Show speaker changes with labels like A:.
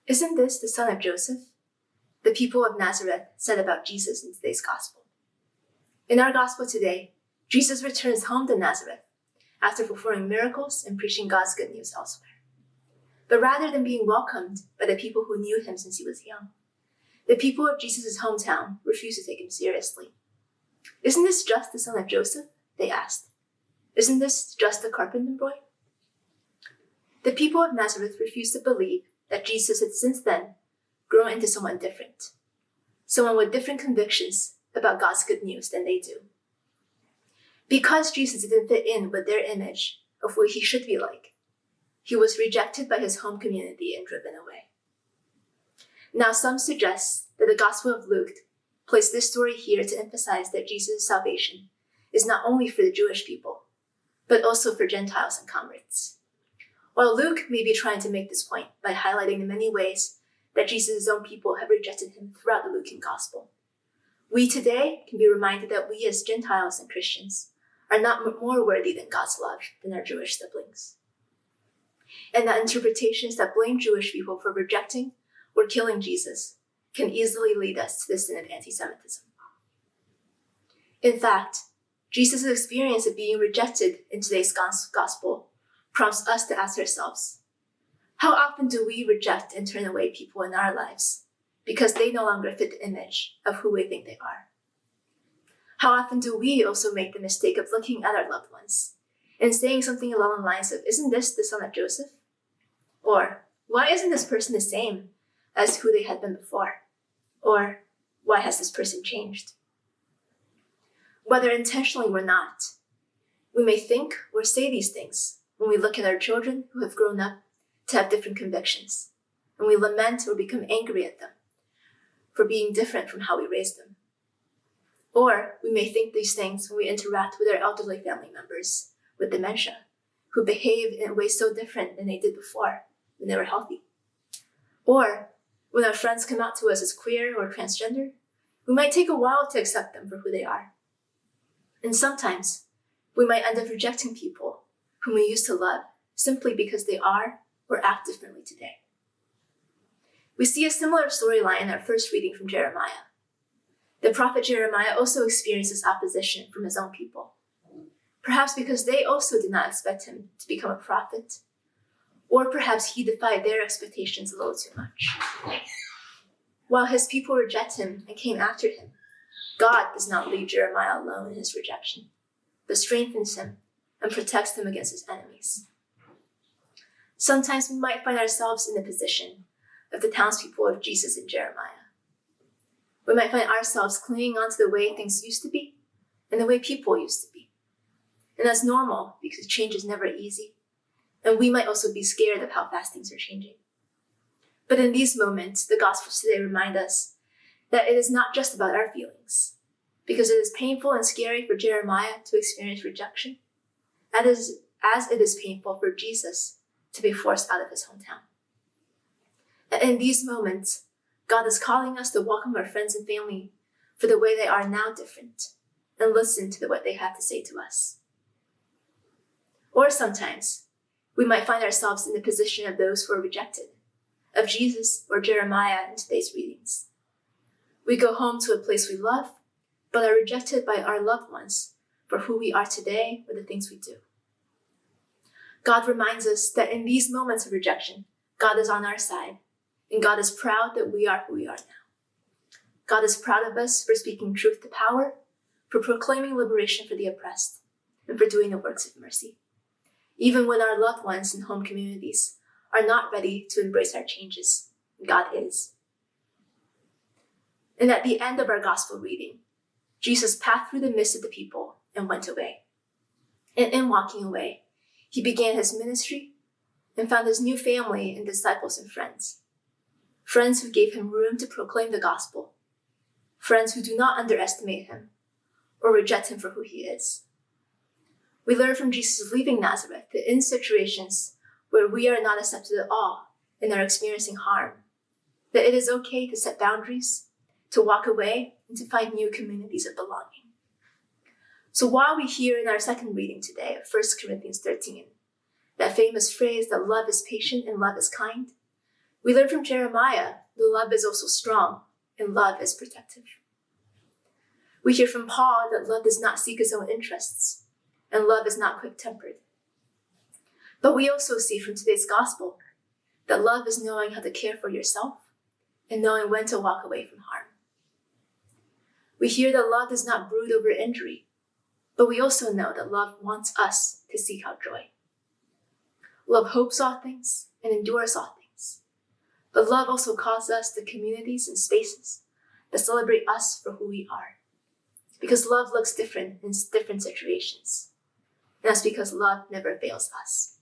A: Isn't this the son of Joseph? The people of Nazareth said about Jesus in today's gospel. In our gospel today, Jesus returns home to Nazareth after performing miracles and preaching God's good news elsewhere. But rather than being welcomed by the people who knew him since he was young, the people of Jesus' hometown refused to take him seriously. Isn't this just the son of Joseph? They asked. Isn't this just a carpenter boy? The people of Nazareth refused to believe that Jesus had since then grown into someone different, someone with different convictions about God's good news than they do. Because Jesus didn't fit in with their image of what he should be like, he was rejected by his home community and driven away. Now, some suggest that the Gospel of Luke placed this story here to emphasize that Jesus' salvation is not only for the Jewish people, but also for Gentiles and converts. While Luke may be trying to make this point by highlighting the many ways that Jesus' own people have rejected him throughout the Lucan Gospel, we today can be reminded that we as Gentiles and Christians are not more worthy than God's love than our Jewish siblings. And that interpretations that blame Jewish people for rejecting or killing Jesus can easily lead us to the sin of anti-Semitism. In fact, Jesus' experience of being rejected in today's gospel prompts us to ask ourselves, how often do we reject and turn away people in our lives because they no longer fit the image of who we think they are? How often do we also make the mistake of looking at our loved ones and saying something along the lines of, isn't this the son of Joseph? Or, why isn't this person the same as who they had been before? Or, why has this person changed? Whether intentionally or not, we may think or say these things when we look at our children who have grown up to have different convictions, and we lament or become angry at them for being different from how we raised them. Or we may think these things when we interact with our elderly family members with dementia, who behave in ways so different than they did before when they were healthy. Or when our friends come out to us as queer or transgender, we might take a while to accept them for who they are. And sometimes we might end up rejecting people whom we used to love simply because they are or act differently today. We see a similar storyline in our first reading from Jeremiah. The prophet Jeremiah also experiences opposition from his own people, perhaps because they also did not expect him to become a prophet, or perhaps he defied their expectations a little too much. While his people reject him and came after him, God does not leave Jeremiah alone in his rejection, but strengthens him and protects him against his enemies. Sometimes we might find ourselves in the position of the townspeople of Jesus and Jeremiah. We might find ourselves clinging on to the way things used to be and the way people used to be. And that's normal because change is never easy. And we might also be scared of how fast things are changing. But in these moments, the Gospels today remind us that it is not just about our feelings, because it is painful and scary for Jeremiah to experience rejection, as it is painful for Jesus to be forced out of his hometown. And in these moments, God is calling us to welcome our friends and family for the way they are now different and listen to what they have to say to us. Or sometimes, we might find ourselves in the position of those who are rejected, of Jesus or Jeremiah in today's readings. We go home to a place we love, but are rejected by our loved ones for who we are today or the things we do. God reminds us that in these moments of rejection, God is on our side, and God is proud that we are who we are now. God is proud of us for speaking truth to power, for proclaiming liberation for the oppressed, and for doing the works of mercy, even when our loved ones and home communities are not ready to embrace our changes. God is. And at the end of our gospel reading, Jesus passed through the midst of the people and went away. And in walking away, he began his ministry and found his new family and disciples and friends. Friends who gave him room to proclaim the gospel. Friends who do not underestimate him or reject him for who he is. We learn from Jesus leaving Nazareth that in situations where we are not accepted at all and are experiencing harm, that it is okay to set boundaries, to walk away, and to find new communities of belonging. So while we hear in our second reading today of 1 Corinthians 13, that famous phrase that love is patient and love is kind, We learn from Jeremiah that love is also strong and love is protective. We hear from Paul that love does not seek its own interests and love is not quick-tempered. But we also see from today's gospel that love is knowing how to care for yourself and knowing when to walk away from harm. We hear that love does not brood over injury, but we also know that love wants us to seek out joy. Love hopes all things and endures all things. But love also calls us to communities and spaces that celebrate us for who we are. Because love looks different in different situations. And that's because love never fails us.